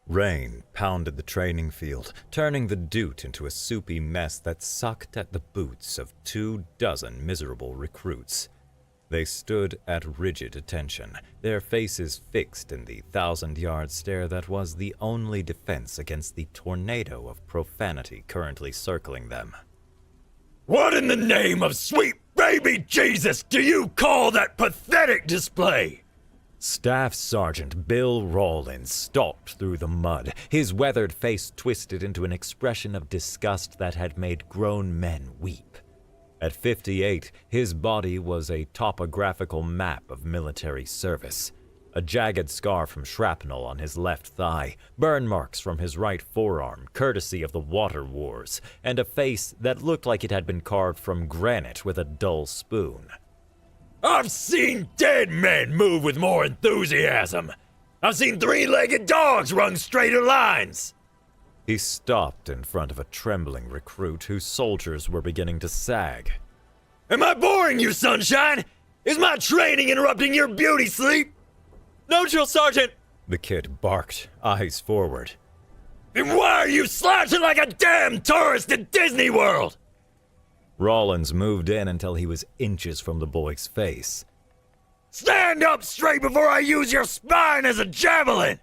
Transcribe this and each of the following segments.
Rain pounded the training field, turning the Doot into a soupy mess that sucked at the boots of 24 miserable recruits. They stood at rigid attention, their faces fixed in the 1,000-yard stare that was the only defense against the tornado of profanity currently circling them. What in the name of sweet baby Jesus do you call that pathetic display? Staff Sergeant Bill Rawlins stalked through the mud, his weathered face twisted into an expression of disgust that had made grown men weep. At 58, his body was a topographical map of military service. A jagged scar from shrapnel on his left thigh, burn marks from his right forearm, courtesy of the water wars, and a face that looked like it had been carved from granite with a dull spoon. I've seen dead men move with more enthusiasm. I've seen three-legged dogs run straighter lines. He stopped in front of a trembling recruit whose soldiers were beginning to sag. Am I boring you, Sunshine? Is my training interrupting your beauty sleep? No, Drill Sergeant! The kid barked, eyes forward. Then why are you slouching like a damn tourist at Disney World? Rawlins moved in until he was inches from the boy's face. Stand up straight before I use your spine as a javelin!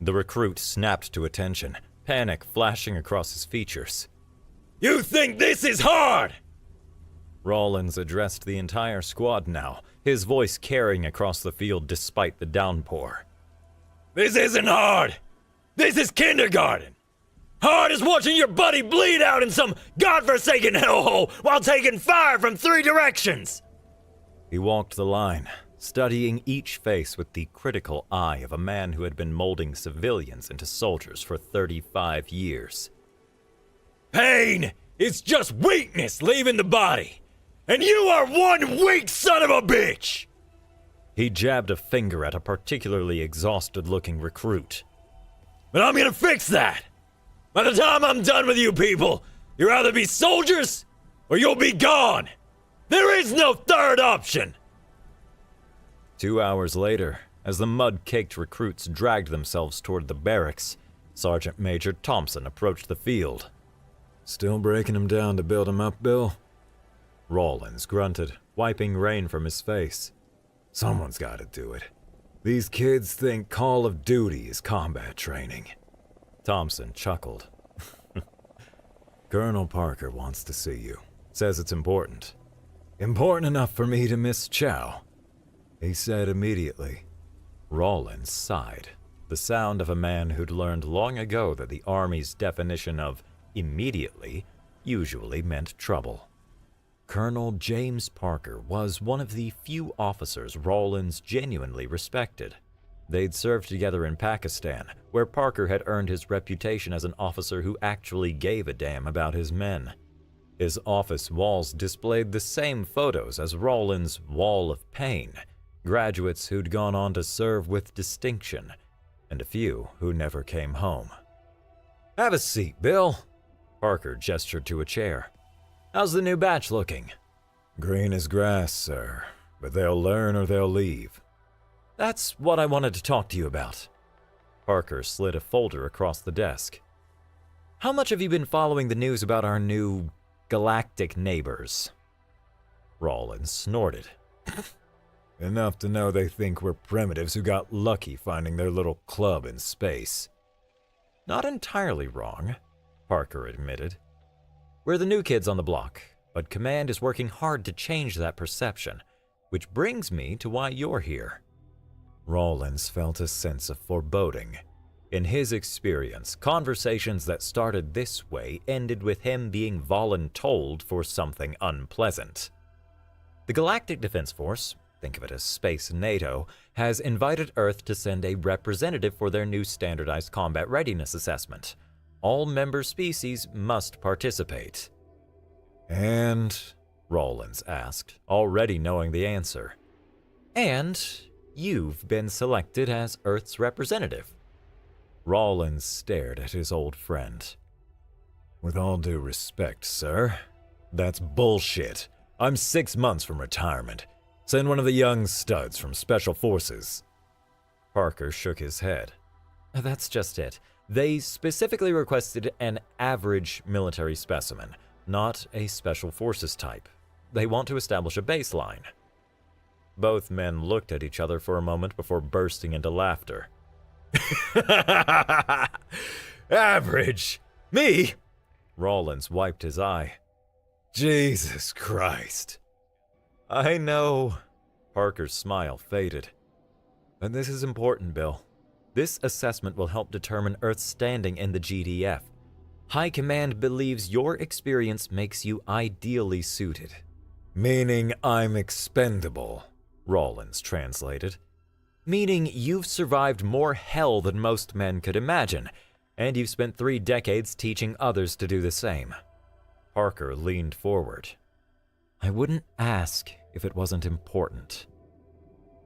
The recruit snapped to attention, panic flashing across his features. You think this is hard? Rawlins addressed the entire squad now, his voice carrying across the field despite the downpour. This isn't hard. This is kindergarten. Hard as watching your buddy bleed out in some godforsaken hellhole while taking fire from 3 directions. He walked the line, studying each face with the critical eye of a man who had been molding civilians into soldiers for 35 years. Pain is just weakness leaving the body. And you are one weak son of a bitch! He jabbed a finger at a particularly exhausted-looking recruit. But I'm gonna fix that! By the time I'm done with you people, you'll either be soldiers, or you'll be gone! There is no third option! 2 hours later, as the mud-caked recruits dragged themselves toward the barracks, Sergeant Major Thompson approached the field. Still breaking him down to build him up, Bill? Rawlins grunted, wiping rain from his face. Someone's got to do it. These kids think Call of Duty is combat training. Thompson chuckled. Colonel Parker wants to see you. Says it's important. Important enough for me to miss chow. He said immediately. Rawlins sighed, the sound of a man who'd learned long ago that the Army's definition of immediately usually meant trouble. Colonel James Parker was one of the few officers Rawlins genuinely respected. They'd served together in Pakistan, where Parker had earned his reputation as an officer who actually gave a damn about his men. His office walls displayed the same photos as Rawlins' Wall of Pain, graduates who'd gone on to serve with distinction, and a few who never came home. Have a seat, Bill. Parker gestured to a chair. How's the new batch looking? Green as grass, sir, but they'll learn or they'll leave. That's what I wanted to talk to you about. Parker slid a folder across the desk. How much have you been following the news about our new galactic neighbors? Rawlins snorted. Enough to know they think we're primitives who got lucky finding their little club in space. Not entirely wrong, Parker admitted. We're the new kids on the block, but Command is working hard to change that perception, which brings me to why you're here. Rawlins felt a sense of foreboding. In his experience, conversations that started this way ended with him being voluntold for something unpleasant. The Galactic Defense Force, think of it as Space NATO, has invited Earth to send a representative for their new standardized combat readiness assessment. All member species must participate. And? Rawlins asked, already knowing the answer. And you've been selected as Earth's representative. Rawlins stared at his old friend. With all due respect, sir, that's bullshit. I'm 6 months from retirement. Send one of the young studs from Special Forces. Parker shook his head. That's just it. They specifically requested an average military specimen, not a special forces type. They want to establish a baseline. Both men looked at each other for a moment before bursting into laughter. Average? Me? Rawlins wiped his eye. Jesus Christ. I know. Parker's smile faded. But this is important, Bill. This assessment will help determine Earth's standing in the GDF. High Command believes your experience makes you ideally suited. Meaning I'm expendable, Rawlins translated. Meaning you've survived more hell than most men could imagine, and you've spent 3 decades teaching others to do the same. Parker leaned forward. I wouldn't ask if it wasn't important.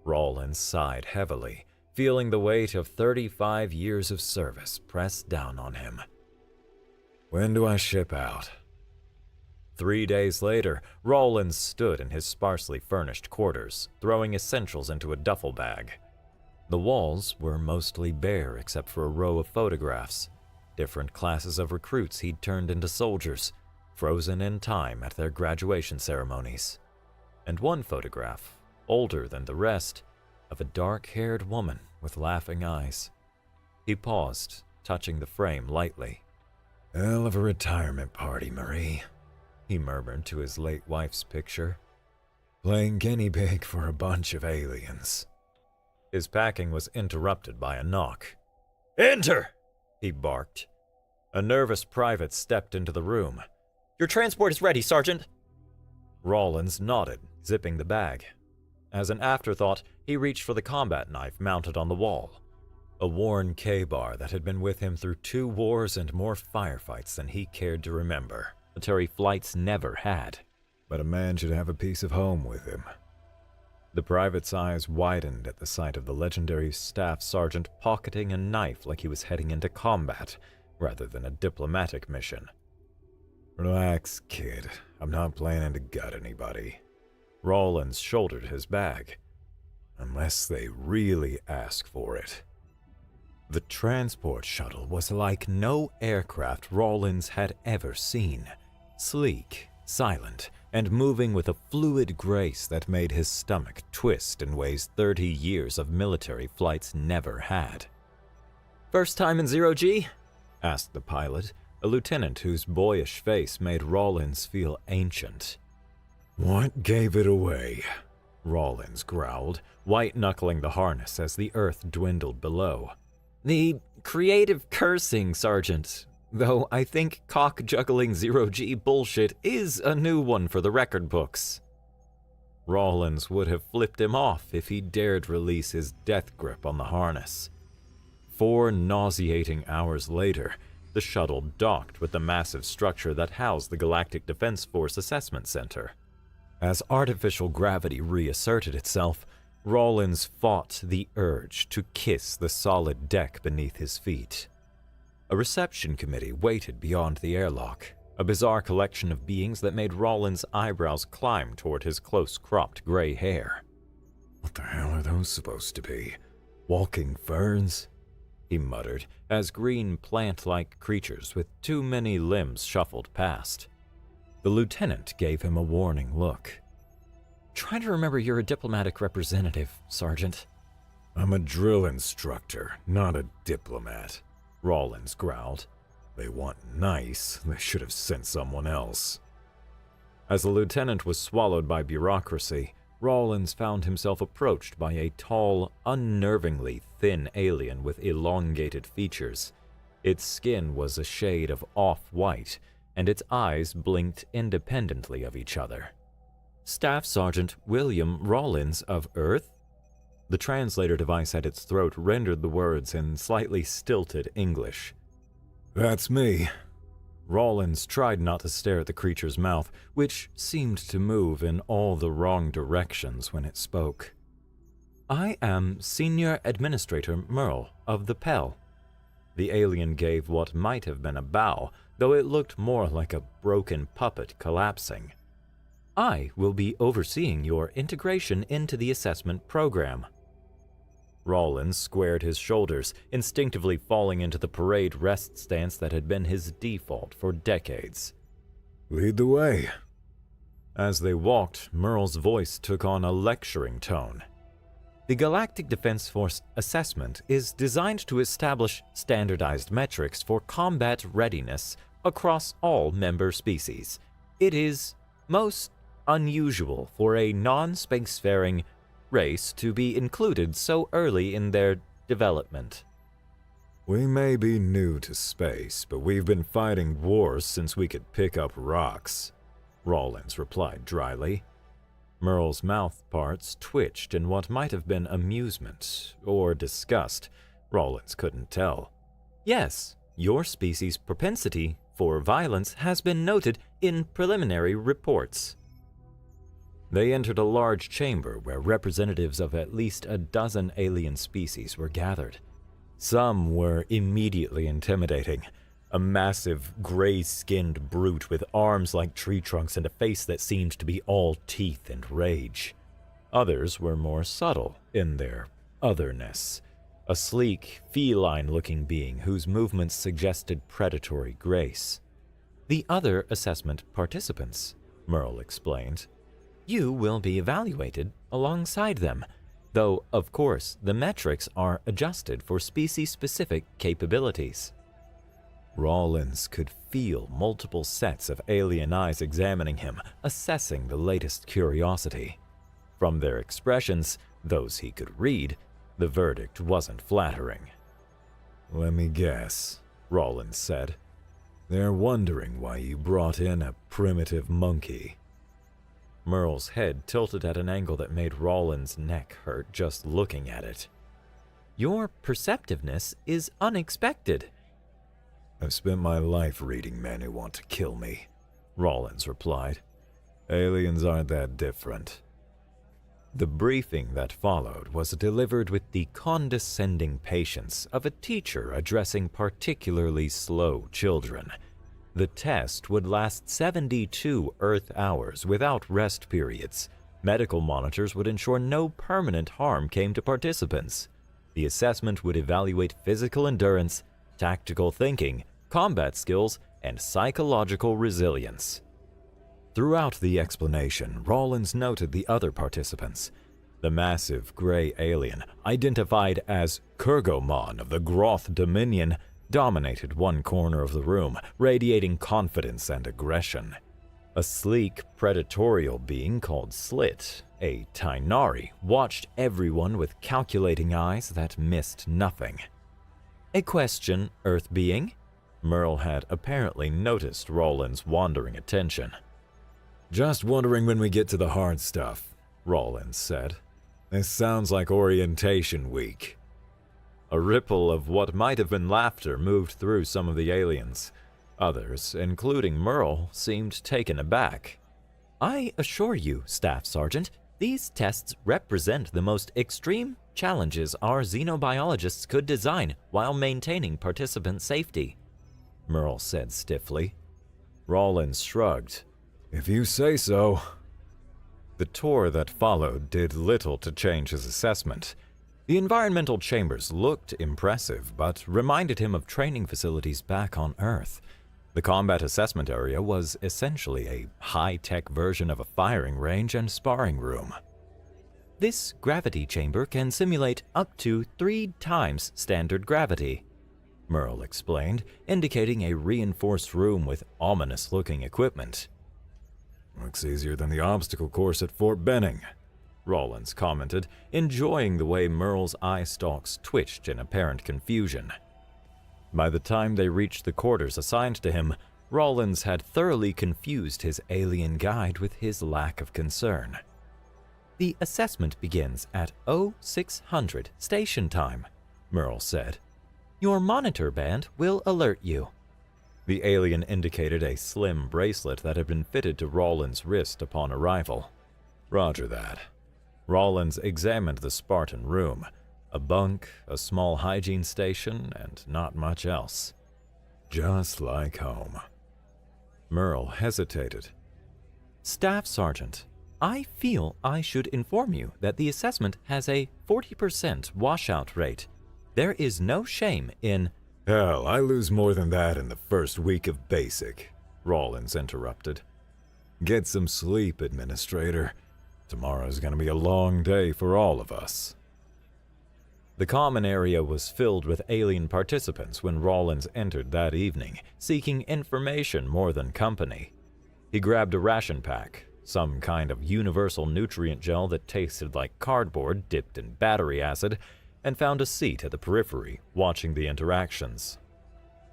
Rawlins sighed heavily, feeling the weight of 35 years of service press down on him. When do I ship out? 3 days later, Rawlins stood in his sparsely furnished quarters, throwing essentials into a duffel bag. The walls were mostly bare except for a row of photographs, different classes of recruits he'd turned into soldiers, frozen in time at their graduation ceremonies. And one photograph, older than the rest, of a dark-haired woman with laughing eyes. He paused, touching the frame lightly. Hell of a retirement party, Marie, he murmured to his late wife's picture. Playing guinea pig for a bunch of aliens. His packing was interrupted by a knock. Enter! He barked. A nervous private stepped into the room. Your transport is ready, Sergeant. Rawlins nodded, zipping the bag. As an afterthought, he reached for the combat knife mounted on the wall. A worn K-bar that had been with him through 2 wars and more firefights than he cared to remember. Military flights never had. But a man should have a piece of home with him. The private's eyes widened at the sight of the legendary staff sergeant pocketing a knife like he was heading into combat, rather than a diplomatic mission. Relax, kid. I'm not planning to gut anybody. Rawlins shouldered his bag. Unless they really ask for it. The transport shuttle was like no aircraft Rawlins had ever seen. Sleek, silent, and moving with a fluid grace that made his stomach twist in ways 30 years of military flights never had. First time in 0G? Asked the pilot, a lieutenant whose boyish face made Rawlins feel ancient. What gave it away? Rawlins growled, white-knuckling the harness as the earth dwindled below. The creative cursing, Sergeant. Though I think cock-juggling 0G bullshit is a new one for the record books. Rawlins would have flipped him off if he dared release his death grip on the harness. 4 nauseating hours later, the shuttle docked with the massive structure that housed the Galactic Defense Force Assessment Center. As artificial gravity reasserted itself, Rawlins fought the urge to kiss the solid deck beneath his feet. A reception committee waited beyond the airlock, a bizarre collection of beings that made Rawlins' eyebrows climb toward his close-cropped gray hair. What the hell are those supposed to be? Walking ferns? He muttered as green plant-like creatures with too many limbs shuffled past. The lieutenant gave him a warning look. Try to remember you're a diplomatic representative, Sergeant. I'm a drill instructor, not a diplomat, Rawlins growled. They want nice, they should have sent someone else. As the lieutenant was swallowed by bureaucracy, Rawlins found himself approached by a tall, unnervingly thin alien with elongated features. Its skin was a shade of off-white, and its eyes blinked independently of each other. Staff Sergeant William Rawlins of Earth? The translator device at its throat rendered the words in slightly stilted English. That's me. Rawlins tried not to stare at the creature's mouth, which seemed to move in all the wrong directions when it spoke. I am Senior Administrator Merle of the Pell. The alien gave what might have been a bow, though it looked more like a broken puppet collapsing. I will be overseeing your integration into the assessment program. Rollins squared his shoulders, instinctively falling into the parade rest stance that had been his default for decades. Lead the way. As they walked, Merle's voice took on a lecturing tone. The Galactic Defense Force assessment is designed to establish standardized metrics for combat readiness across all member species. It is most unusual for a non-spacefaring race to be included so early in their development. We may be new to space, but we've been fighting wars since we could pick up rocks, Rollins replied dryly. Merle's mouth parts twitched in what might have been amusement or disgust. Rollins couldn't tell. Yes, your species' propensity for violence has been noted in preliminary reports. They entered a large chamber where representatives of at least a dozen alien species were gathered. Some were immediately intimidating. A massive, gray-skinned brute with arms like tree trunks and a face that seemed to be all teeth and rage. Others were more subtle in their otherness. A sleek, feline-looking being whose movements suggested predatory grace. The other assessment participants, Merle explained. You will be evaluated alongside them, though, of course, the metrics are adjusted for species-specific capabilities. Rollins could feel multiple sets of alien eyes examining him, assessing the latest curiosity. From their expressions, those he could read, the verdict wasn't flattering. Let me guess, Rollins said. They're wondering why you brought in a primitive monkey. Merle's head tilted at an angle that made Rollins' neck hurt just looking at it. Your perceptiveness is unexpected. I've spent my life reading men who want to kill me, Rollins replied. Aliens aren't that different. The briefing that followed was delivered with the condescending patience of a teacher addressing particularly slow children. The test would last 72 Earth hours without rest periods. Medical monitors would ensure no permanent harm came to participants. The assessment would evaluate physical endurance, tactical thinking, combat skills, and psychological resilience. Throughout the explanation, Rollins noted the other participants. The massive gray alien, identified as Kurgomon of the Groth Dominion, dominated one corner of the room, radiating confidence and aggression. A sleek, predatorial being called Slit, a Tainari, watched everyone with calculating eyes that missed nothing. A question, Earth being? Merle had apparently noticed Rollins' wandering attention. Just wondering when we get to the hard stuff, Rollins said. This sounds like orientation week. A ripple of what might have been laughter moved through some of the aliens. Others, including Merle, seemed taken aback. I assure you, Staff Sergeant, these tests represent the most extreme challenges our xenobiologists could design while maintaining participant safety, Merle said stiffly. Rollins shrugged. If you say so. The tour that followed did little to change his assessment. The environmental chambers looked impressive, but reminded him of training facilities back on Earth. The combat assessment area was essentially a high-tech version of a firing range and sparring room. This gravity chamber can simulate up to 3 times standard gravity, Merle explained, indicating a reinforced room with ominous-looking equipment. Looks easier than the obstacle course at Fort Benning, Rollins commented, enjoying the way Merle's eye stalks twitched in apparent confusion. By the time they reached the quarters assigned to him, Rollins had thoroughly confused his alien guide with his lack of concern. The assessment begins at 0600 station time, Merle said. Your monitor band will alert you. The alien indicated a slim bracelet that had been fitted to Rollins' wrist upon arrival. Roger that. Rollins examined the Spartan room. A bunk, a small hygiene station, and not much else. Just like home. Merle hesitated. Staff Sergeant, I feel I should inform you that the assessment has a 40% washout rate. There is no shame in— Hell, I lose more than that in the first week of basic, Rawlins interrupted. Get some sleep, Administrator. Tomorrow's gonna be a long day for all of us. The common area was filled with alien participants when Rawlins entered that evening, seeking information more than company. He grabbed a ration pack, some kind of universal nutrient gel that tasted like cardboard dipped in battery acid, and found a seat at the periphery, watching the interactions.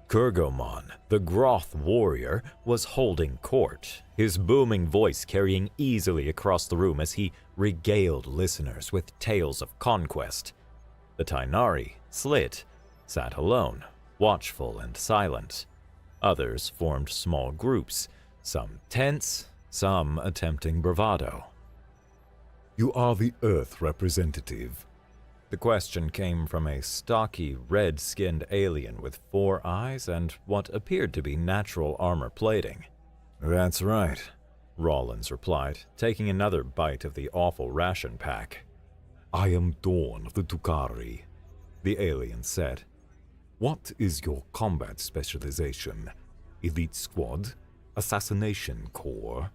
Kurgomon, the Groth warrior, was holding court, his booming voice carrying easily across the room as he regaled listeners with tales of conquest. The Tainari, Slit, sat alone, watchful and silent. Others formed small groups, some tense, some attempting bravado. You are the Earth representative. The question came from a stocky, red-skinned alien with 4 eyes and what appeared to be natural armor plating. That's right, Rawlins replied, taking another bite of the awful ration pack. I am Dawn of the Tukari, the alien said. What is your combat specialization? Elite Squad? Assassination Corps?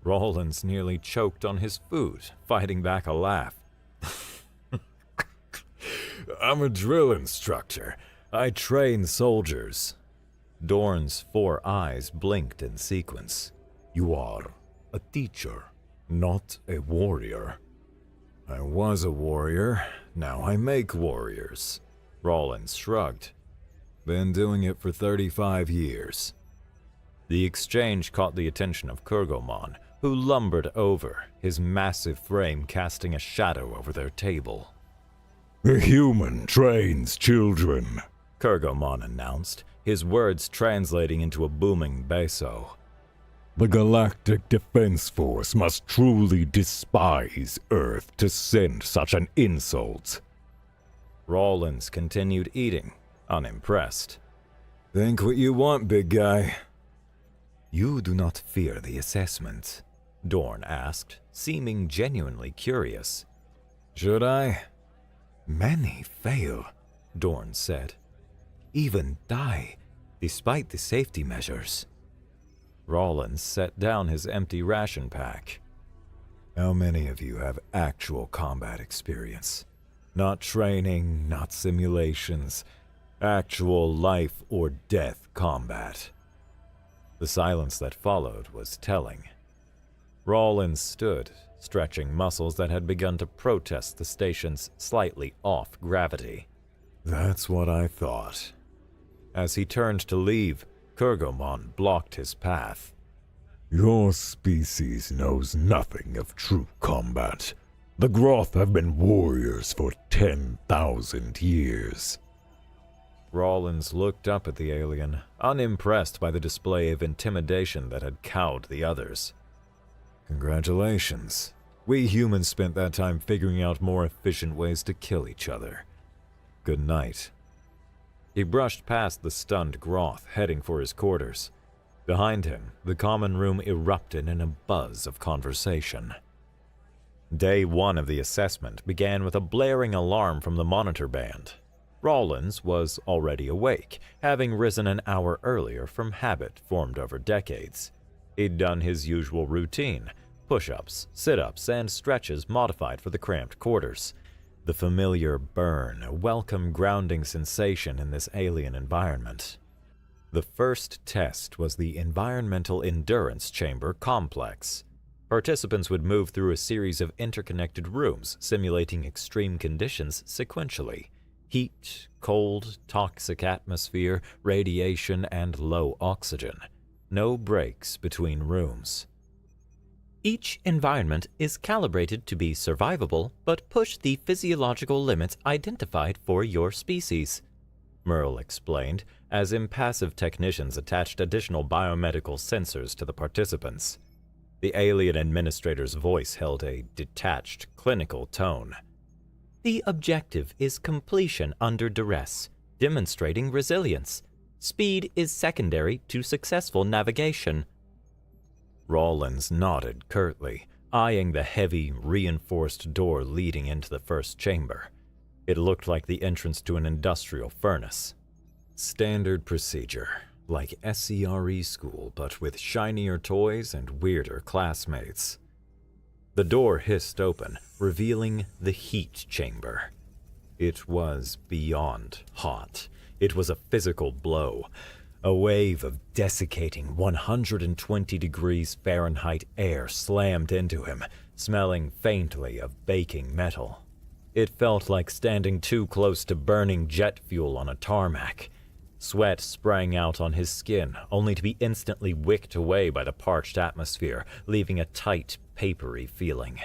Rawlins nearly choked on his food, fighting back a laugh. I'm a drill instructor. I train soldiers. Dorn's 4 eyes blinked in sequence. You are a teacher, not a warrior. I was a warrior, now I make warriors. Rawlins shrugged. Been doing it for 35 years. The exchange caught the attention of Kurgomon, who lumbered over, his massive frame casting a shadow over their table. A human trains children, Kurgomon announced, his words translating into a booming basso. The Galactic Defense Force must truly despise Earth to send such an insult. Rawlins continued eating, unimpressed. Think what you want, big guy. You do not fear the assessment? Dorn asked, seeming genuinely curious. Should I? Many fail, Dorn said. Even die, despite the safety measures. Rawlins set down his empty ration pack. How many of you have actual combat experience? Not training, not simulations. Actual life or death combat. The silence that followed was telling. Rawlins stood, stretching muscles that had begun to protest the station's slightly off gravity. That's what I thought. As he turned to leave, Kurgomon blocked his path. Your species knows nothing of true combat. The Groth have been warriors for 10,000 years. Rawlins looked up at the alien, unimpressed by the display of intimidation that had cowed the others. Congratulations. We humans spent that time figuring out more efficient ways to kill each other. Good night. He brushed past the stunned Groth, heading for his quarters. Behind him, the common room erupted in a buzz of conversation. Day 1 of the assessment began with a blaring alarm from the monitor band. Rawlins was already awake, having risen an hour earlier from habit formed over decades. He'd done his usual routine, push-ups, sit-ups, and stretches modified for the cramped quarters. The familiar burn, a welcome grounding sensation in this alien environment. The first test was the Environmental Endurance Chamber Complex. Participants would move through a series of interconnected rooms simulating extreme conditions sequentially. Heat, cold, toxic atmosphere, radiation, and low oxygen. No breaks between rooms. Each environment is calibrated to be survivable, but push the physiological limits identified for your species, Merle explained, as impassive technicians attached additional biomedical sensors to the participants. The alien administrator's voice held a detached, clinical tone. The objective is completion under duress, demonstrating resilience. Speed is secondary to successful navigation. Rawlins nodded curtly, eyeing the heavy, reinforced door leading into the first chamber. It looked like the entrance to an industrial furnace. Standard procedure, like SCRE school, but with shinier toys and weirder classmates. The door hissed open, revealing the heat chamber. It was beyond hot. It was a physical blow. A wave of desiccating 120 degrees Fahrenheit air slammed into him, smelling faintly of baking metal. It felt like standing too close to burning jet fuel on a tarmac. Sweat sprang out on his skin, only to be instantly wicked away by the parched atmosphere, leaving a tight, papery feeling.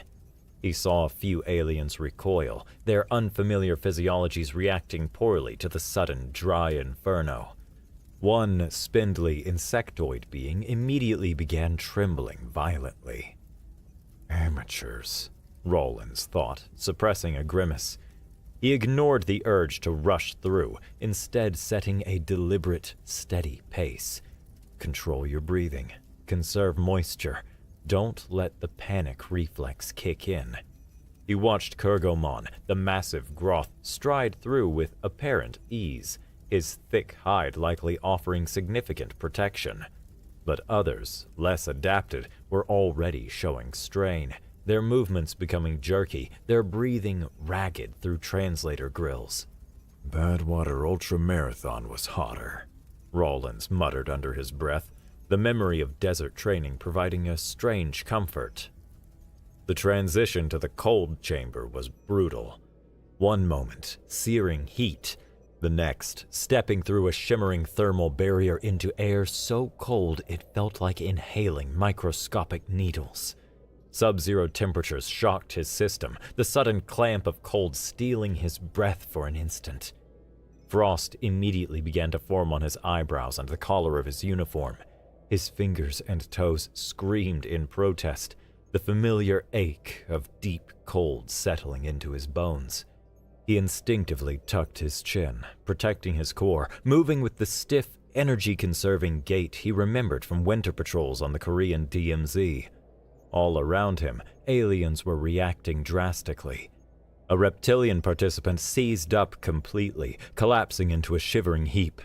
He saw a few aliens recoil, their unfamiliar physiologies reacting poorly to the sudden, dry inferno. One spindly insectoid being immediately began trembling violently. Amateurs, Rollins thought, suppressing a grimace. He ignored the urge to rush through, instead setting a deliberate, steady pace. Control your breathing. Conserve moisture. Don't let the panic reflex kick in. He watched Kurgomon, the massive Groth, stride through with apparent ease, his thick hide likely offering significant protection. But others, less adapted, were already showing strain, their movements becoming jerky, their breathing ragged through translator grills. Badwater Ultramarathon was hotter, Rollins muttered under his breath, the memory of desert training providing a strange comfort. The transition to the cold chamber was brutal. One moment, searing heat. The next, stepping through a shimmering thermal barrier into air so cold it felt like inhaling microscopic needles. Sub-zero temperatures shocked his system, the sudden clamp of cold stealing his breath for an instant. Frost immediately began to form on his eyebrows and the collar of his uniform. His fingers and toes screamed in protest, the familiar ache of deep cold settling into his bones. He instinctively tucked his chin, protecting his core, moving with the stiff, energy-conserving gait he remembered from winter patrols on the Korean DMZ. All around him, aliens were reacting drastically. A reptilian participant seized up completely, collapsing into a shivering heap.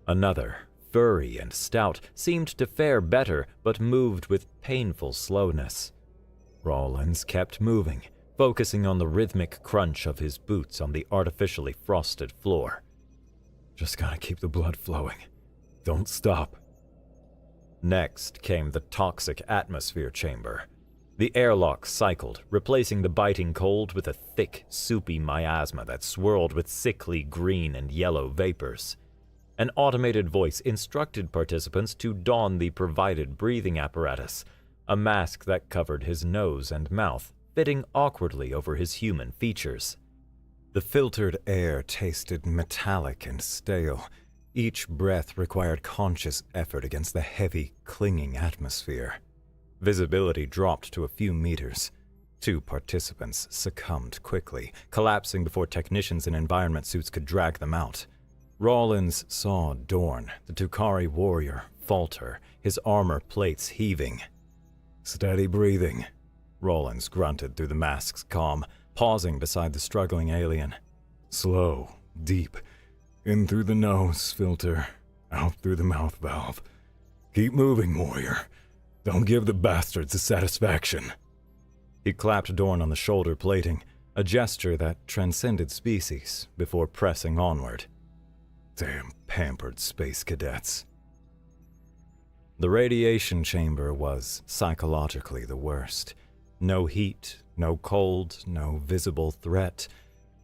Another, furry and stout, seemed to fare better, but moved with painful slowness. Rollins kept moving, focusing on the rhythmic crunch of his boots on the artificially frosted floor. Just gotta keep the blood flowing. Don't stop. Next came the toxic atmosphere chamber. The airlock cycled, replacing the biting cold with a thick, soupy miasma that swirled with sickly green and yellow vapors. An automated voice instructed participants to don the provided breathing apparatus, a mask that covered his nose and mouth, fitting awkwardly over his human features. The filtered air tasted metallic and stale. Each breath required conscious effort against the heavy, clinging atmosphere. Visibility dropped to a few meters. 2 participants succumbed quickly, collapsing before technicians in environment suits could drag them out. Rollins saw Dorn, the Tukari warrior, falter, his armor plates heaving. Steady breathing, Rollins grunted through the mask's comm, pausing beside the struggling alien. Slow, deep. In through the nose filter, out through the mouth valve. Keep moving, warrior. Don't give the bastards a satisfaction. He clapped Dorn on the shoulder plating, a gesture that transcended species, before pressing onward. Damn pampered space cadets. The radiation chamber was psychologically the worst. No heat, no cold, no visible threat.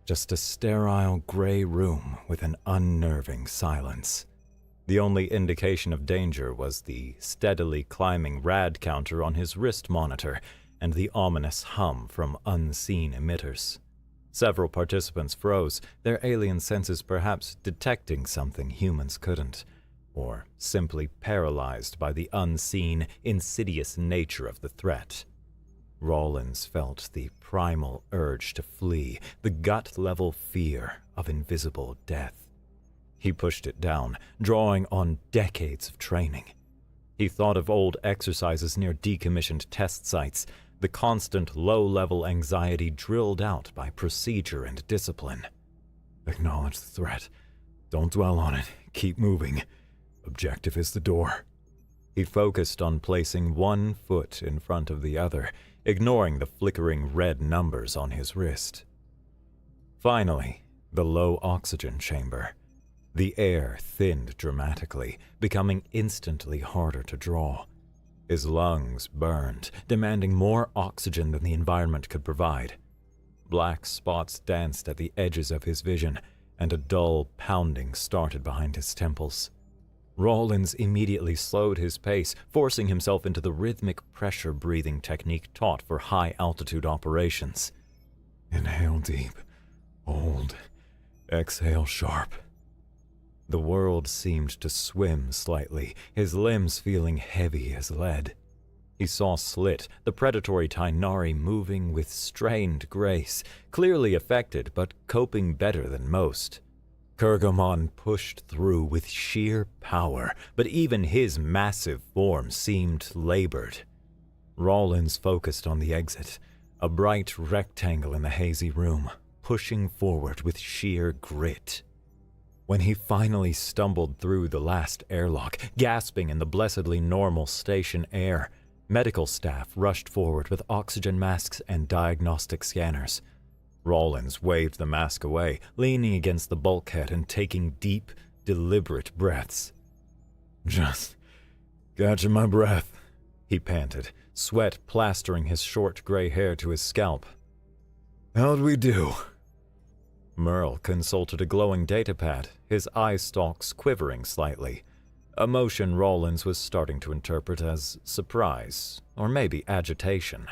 Just a sterile gray room with an unnerving silence. The only indication of danger was the steadily climbing rad counter on his wrist monitor and the ominous hum from unseen emitters. Several participants froze, their alien senses perhaps detecting something humans couldn't, or simply paralyzed by the unseen, insidious nature of the threat. Rollins felt the primal urge to flee, the gut-level fear of invisible death. He pushed it down, drawing on decades of training. He thought of old exercises near decommissioned test sites, the constant low-level anxiety drilled out by procedure and discipline. Acknowledge the threat. Don't dwell on it. Keep moving. Objective is the door. He focused on placing one foot in front of the other, ignoring the flickering red numbers on his wrist. Finally, the low oxygen chamber. The air thinned dramatically, becoming instantly harder to draw. His lungs burned, demanding more oxygen than the environment could provide. Black spots danced at the edges of his vision, and a dull pounding started behind his temples. Rawlins immediately slowed his pace, forcing himself into the rhythmic pressure-breathing technique taught for high-altitude operations. Inhale deep. Hold. Exhale sharp. The world seemed to swim slightly, his limbs feeling heavy as lead. He saw Slit, the predatory Tainari, moving with strained grace, clearly affected but coping better than most. Kurgomon pushed through with sheer power, but even his massive form seemed labored. Rawlins focused on the exit, a bright rectangle in the hazy room, pushing forward with sheer grit. When he finally stumbled through the last airlock, gasping in the blessedly normal station air, medical staff rushed forward with oxygen masks and diagnostic scanners. Rawlins waved the mask away, leaning against the bulkhead and taking deep, deliberate breaths. Just catching my breath, he panted, sweat plastering his short gray hair to his scalp. How'd we do? Merle consulted a glowing datapad, his eye stalks quivering slightly, a motion Rawlins was starting to interpret as surprise, or maybe agitation.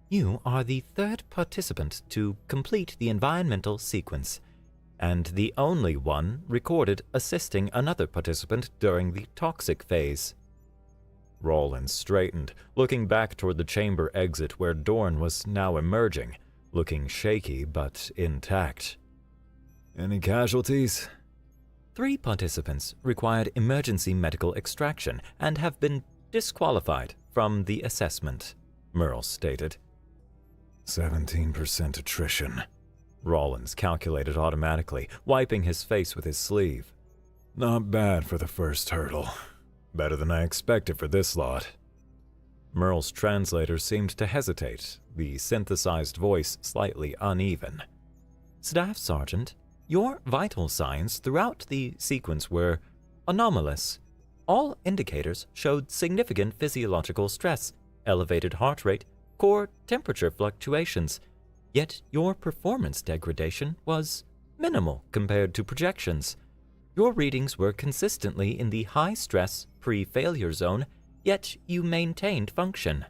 You are the third participant to complete the environmental sequence, and the only one recorded assisting another participant during the toxic phase. Rawlins straightened, looking back toward the chamber exit where Dorn was now emerging, looking shaky but intact. Any casualties? 3 participants required emergency medical extraction and have been disqualified from the assessment, Merle stated. 17% attrition, Rawlins calculated automatically, wiping his face with his sleeve. Not bad for the first hurdle. Better than I expected for this lot. Merle's translator seemed to hesitate, the synthesized voice slightly uneven. Staff Sergeant, your vital signs throughout the sequence were anomalous. All indicators showed significant physiological stress, elevated heart rate, core temperature fluctuations, yet your performance degradation was minimal compared to projections. Your readings were consistently in the high-stress, pre-failure zone, yet you maintained function.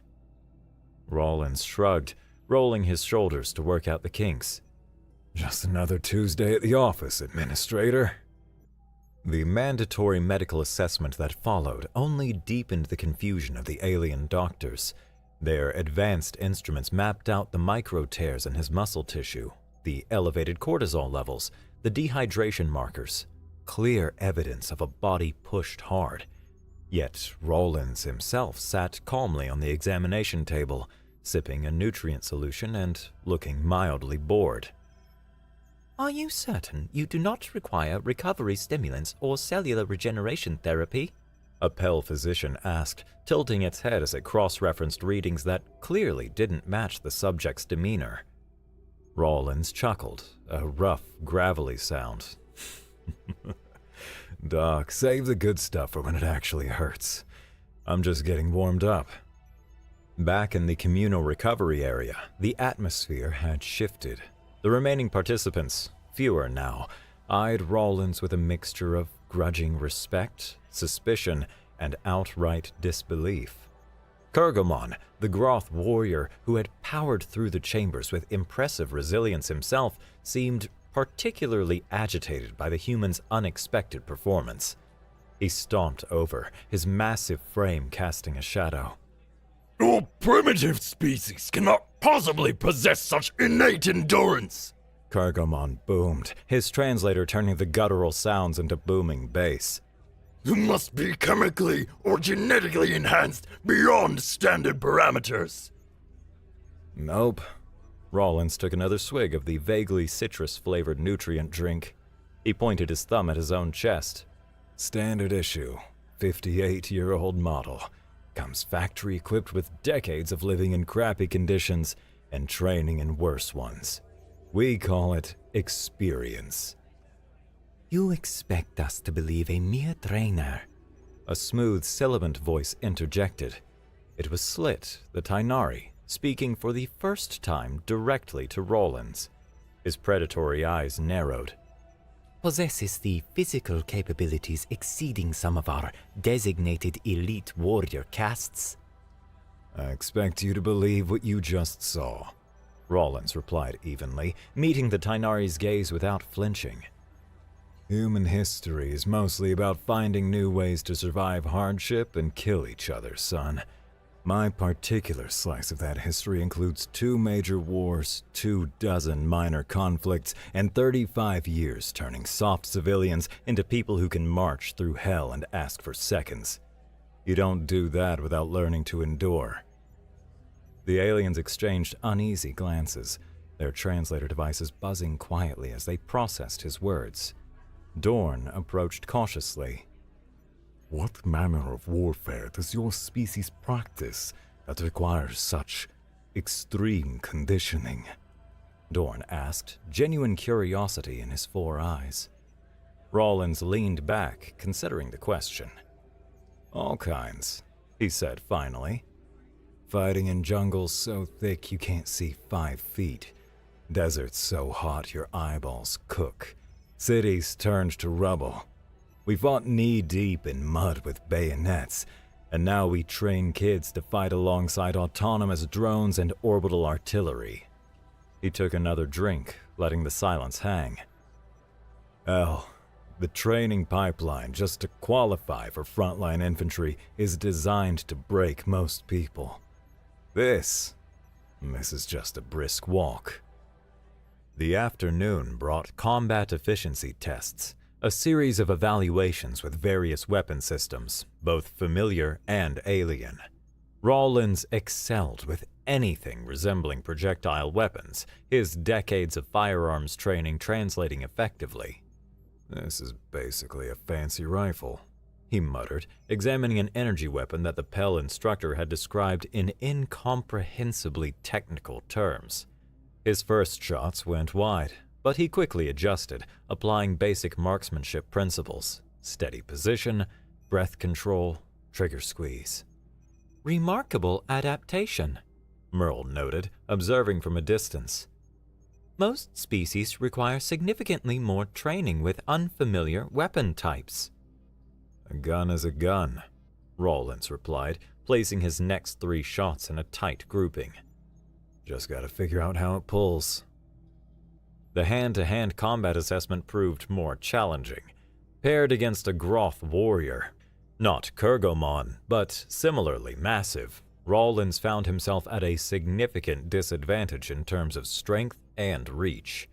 Rawlins shrugged, rolling his shoulders to work out the kinks. Just another Tuesday at the office, Administrator. The mandatory medical assessment that followed only deepened the confusion of the alien doctors. Their advanced instruments mapped out the micro tears in his muscle tissue, the elevated cortisol levels, the dehydration markers, clear evidence of a body pushed hard. Yet Rawlins himself sat calmly on the examination table, sipping a nutrient solution and looking mildly bored. Are you certain you do not require recovery stimulants or cellular regeneration therapy? A Pell physician asked, tilting its head as it cross-referenced readings that clearly didn't match the subject's demeanor. Rawlins chuckled, a rough, gravelly sound. Doc, save the good stuff for when it actually hurts. I'm just getting warmed up. Back in the communal recovery area, the atmosphere had shifted. The remaining participants, fewer now, eyed Rawlins with a mixture of grudging respect, suspicion, and outright disbelief. Kurgomon, the Groth warrior who had powered through the chambers with impressive resilience himself, seemed particularly agitated by the human's unexpected performance. He stomped over, his massive frame casting a shadow. Your primitive species cannot possibly possess such innate endurance! Kurgomon boomed, his translator turning the guttural sounds into booming bass. You must be chemically or genetically enhanced beyond standard parameters. Nope. Rollins took another swig of the vaguely citrus-flavored nutrient drink. He pointed his thumb at his own chest. Standard issue, 58-year-old model. Comes factory equipped with decades of living in crappy conditions and training in worse ones. We call it experience. You expect us to believe a mere trainer? A smooth, sibilant voice interjected. It was Slit, the Tainari, speaking for the first time directly to Rollins. His predatory eyes narrowed. Possesses the physical capabilities exceeding some of our designated elite warrior castes? I expect you to believe what you just saw, Rollins replied evenly, meeting the Tainari's gaze without flinching. Human history is mostly about finding new ways to survive hardship and kill each other, son. My particular slice of that history includes 2 major wars, 24 minor conflicts, and 35 years turning soft civilians into people who can march through hell and ask for seconds. You don't do that without learning to endure. The aliens exchanged uneasy glances, their translator devices buzzing quietly as they processed his words. Dorn approached cautiously. What manner of warfare does your species practice that requires such extreme conditioning? Dorn asked, genuine curiosity in his 4 eyes. Rollins leaned back, considering the question. All kinds, he said finally. Fighting in jungles so thick you can't see 5 feet. Deserts so hot your eyeballs cook. Cities turned to rubble. We fought knee-deep in mud with bayonets, and now we train kids to fight alongside autonomous drones and orbital artillery. He took another drink, letting the silence hang. Hell, the training pipeline just to qualify for frontline infantry is designed to break most people. This is just a brisk walk. The afternoon brought combat efficiency tests, a series of evaluations with various weapon systems, both familiar and alien. Rollins excelled with anything resembling projectile weapons, his decades of firearms training translating effectively. This is basically a fancy rifle, he muttered, examining an energy weapon that the Pell instructor had described in incomprehensibly technical terms. His first shots went wide, but he quickly adjusted, applying basic marksmanship principles: steady position, breath control, trigger squeeze. Remarkable adaptation, Merle noted, observing from a distance. Most species require significantly more training with unfamiliar weapon types. A gun is a gun, Rollins replied, placing his next 3 shots in a tight grouping. Just gotta figure out how it pulls. The hand-to-hand combat assessment proved more challenging. Paired against a Groth warrior, not Kurgomon, but similarly massive, Rollins found himself at a significant disadvantage in terms of strength and reach.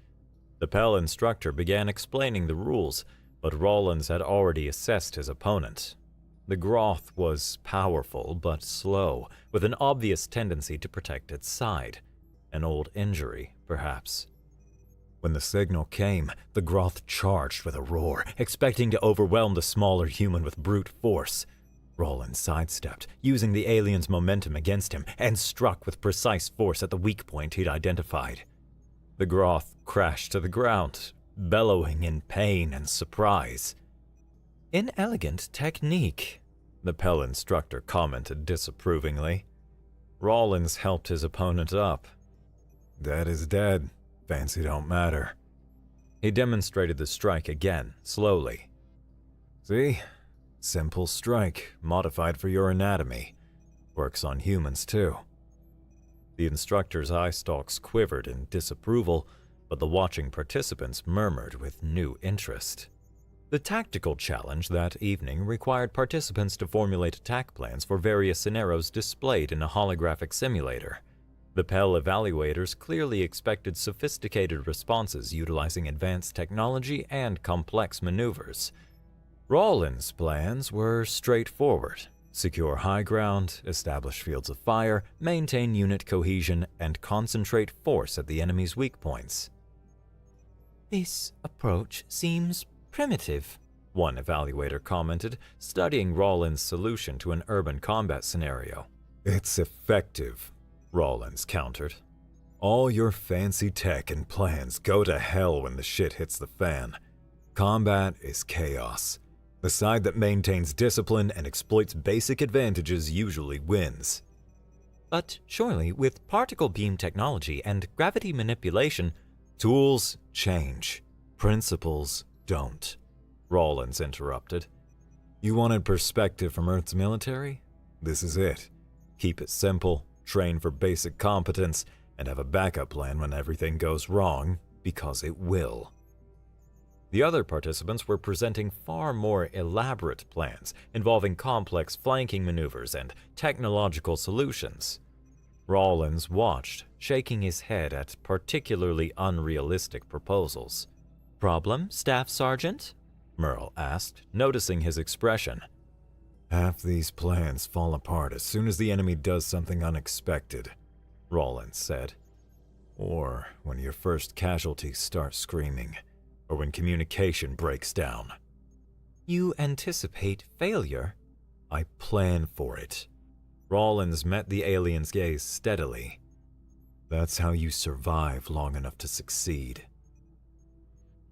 The Pell instructor began explaining the rules, but Rollins had already assessed his opponent. The Groth was powerful but slow, with an obvious tendency to protect its side. An old injury, perhaps. When the signal came, the Groth charged with a roar, expecting to overwhelm the smaller human with brute force. Rollins sidestepped, using the alien's momentum against him, and struck with precise force at the weak point he'd identified. The Groth crashed to the ground, bellowing in pain and surprise. Inelegant technique, the Pell instructor commented disapprovingly. Rollins helped his opponent up. Dead is dead. Fancy don't matter. He demonstrated the strike again, slowly. See? Simple strike, modified for your anatomy. Works on humans too. The instructor's eye stalks quivered in disapproval, but the watching participants murmured with new interest. The tactical challenge that evening required participants to formulate attack plans for various scenarios displayed in a holographic simulator. The Pell evaluators clearly expected sophisticated responses utilizing advanced technology and complex maneuvers. Rollins' plans were straightforward. Secure high ground, establish fields of fire, maintain unit cohesion, and concentrate force at the enemy's weak points. This approach seems primitive, One evaluator commented, studying Rollins' solution to an urban combat scenario. It's effective, Rollins countered. All your fancy tech and plans go to hell when the shit hits the fan. Combat is chaos. The side that maintains discipline and exploits basic advantages usually wins. But surely with particle beam technology and gravity manipulation, Tools change. Principles don't, Rollins interrupted. You wanted perspective from Earth's military? This is it. Keep it simple, train for basic competence, and have a backup plan when everything goes wrong, because it will. The other participants were presenting far more elaborate plans involving complex flanking maneuvers and technological solutions. Rollins watched, shaking his head at particularly unrealistic proposals. problem, Staff Sergeant? Merle asked, noticing his expression. Half these plans fall apart as soon as the enemy does something unexpected, Rollins said. Or when your first casualty starts screaming, or when communication breaks down. You anticipate failure? I plan for it. Rollins met the alien's gaze steadily. That's how you survive long enough to succeed.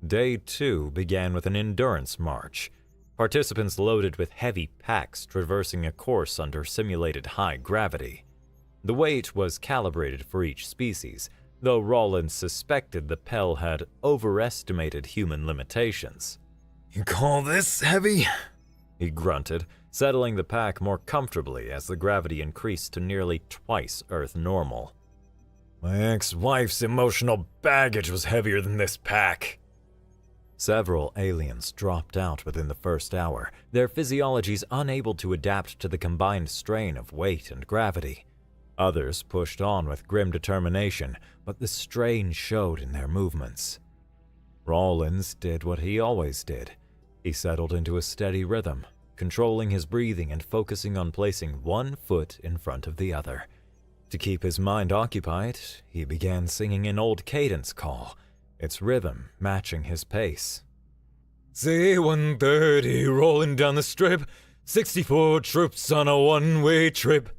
Day 2 began with an endurance march. Participants loaded with heavy packs traversing a course under simulated high gravity. The weight was calibrated for each species, though Rollins suspected the Pell had overestimated human limitations. You call this heavy? He grunted, settling the pack more comfortably as the gravity increased to nearly twice Earth normal. My ex-wife's emotional baggage was heavier than this pack. Several aliens dropped out within the first hour, their physiologies unable to adapt to the combined strain of weight and gravity. Others pushed on with grim determination, but the strain showed in their movements. Rollins did what he always did. He settled into a steady rhythm, controlling his breathing and focusing on placing one foot in front of the other. To keep his mind occupied, he began singing an old cadence call, its rhythm matching his pace. C-130 rolling down the strip, 64 troops on a one-way trip.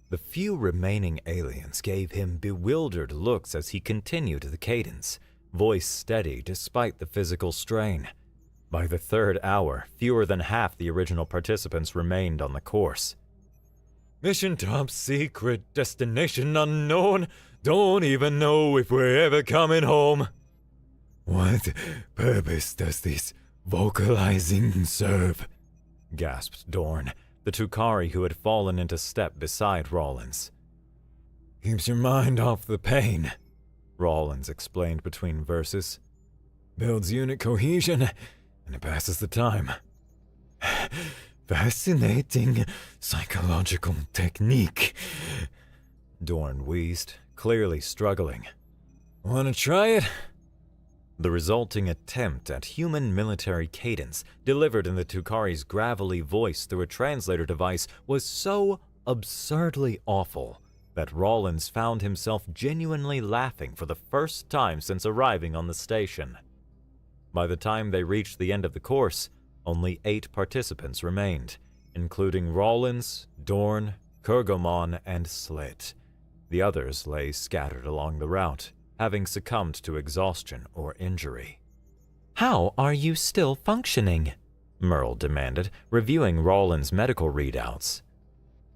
The few remaining aliens gave him bewildered looks as he continued the cadence, voice steady despite the physical strain. By the third hour, fewer than half the original participants remained on the course. Mission top secret, destination unknown, don't even know if we're ever coming home. What purpose does this vocalizing serve? Gasped Dorn, the Tukari who had fallen into step beside Rollins. Keeps your mind off the pain, Rollins explained between verses. Builds unit cohesion, and it passes the time. Fascinating psychological technique, Dorn wheezed, clearly struggling. Want to try it? The resulting attempt at human military cadence, delivered in the Tukari's gravelly voice through a translator device, was so absurdly awful that Rollins found himself genuinely laughing for the first time since arriving on the station. By the time they reached the end of the course, only 8 participants remained, including Rollins, Dorn, Kurgomon, and Slit. The others lay scattered along the route, having succumbed to exhaustion or injury. How are you still functioning? Merle demanded, reviewing Rollins' medical readouts.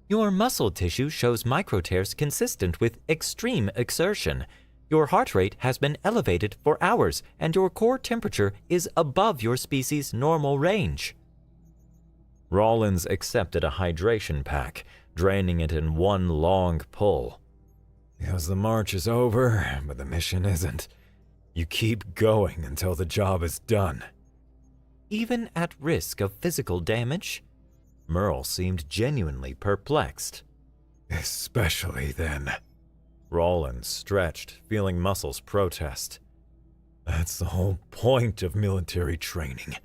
Your muscle tissue shows microtears consistent with extreme exertion. Your heart rate has been elevated for hours, and your core temperature is above your species' normal range. Rollins accepted a hydration pack, draining it in one long pull. Because the march is over, but the mission isn't. You keep going until the job is done. Even at risk of physical damage? Merle seemed genuinely perplexed. Especially then. Rollins stretched, feeling muscles protest. That's the whole point of military training,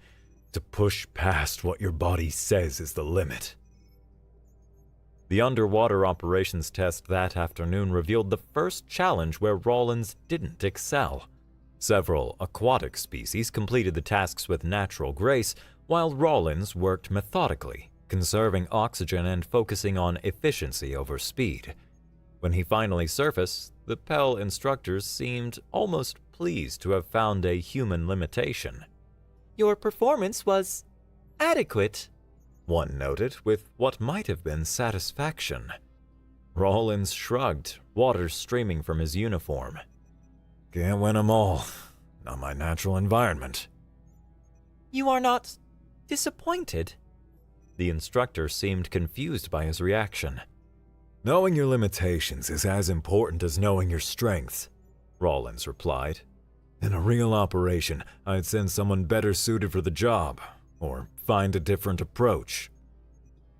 to push past what your body says is the limit. The underwater operations test that afternoon revealed the first challenge where Rawlins didn't excel. Several aquatic species completed the tasks with natural grace, while Rawlins worked methodically, conserving oxygen and focusing on efficiency over speed. When he finally surfaced, the Pell instructors seemed almost pleased to have found a human limitation. Your performance was adequate, one noted with what might have been satisfaction. Rawlins shrugged, water streaming from his uniform. Can't win 'em all. Not my natural environment. You are not disappointed? The instructor seemed confused by his reaction. Knowing your limitations is as important as knowing your strengths, Rawlins replied. In a real operation, I'd send someone better suited for the job, or find a different approach.